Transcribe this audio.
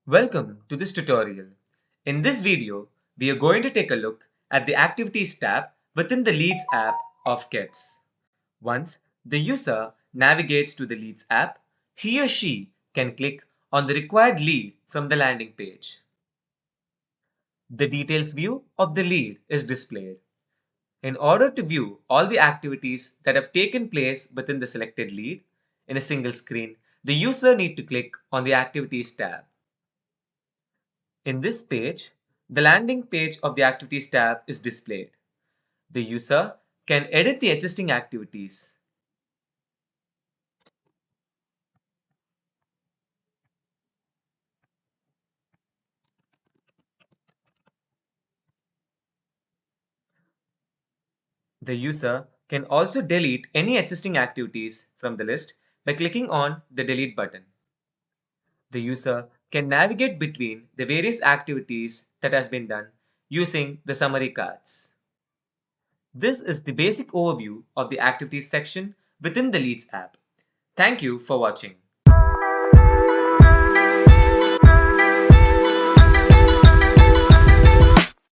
Welcome to this tutorial. In this video, we are going to take a look at the Activities tab within the Leads app of KEBS. Once the user navigates to the Leads app, he or she can click on the required lead from the landing page. The details view of the lead is displayed. In order to view all the activities that have taken place within the selected lead in a single screen, the user needs to click on the Activities tab. In this page, the landing page of the Activities tab is displayed. The user can edit the existing activities. The user can also delete any existing activities from the list by clicking on the delete button. The user can navigate between the various activities that has been done using the summary cards. This is the basic overview of the activities section within the Leads app. Thank you for watching.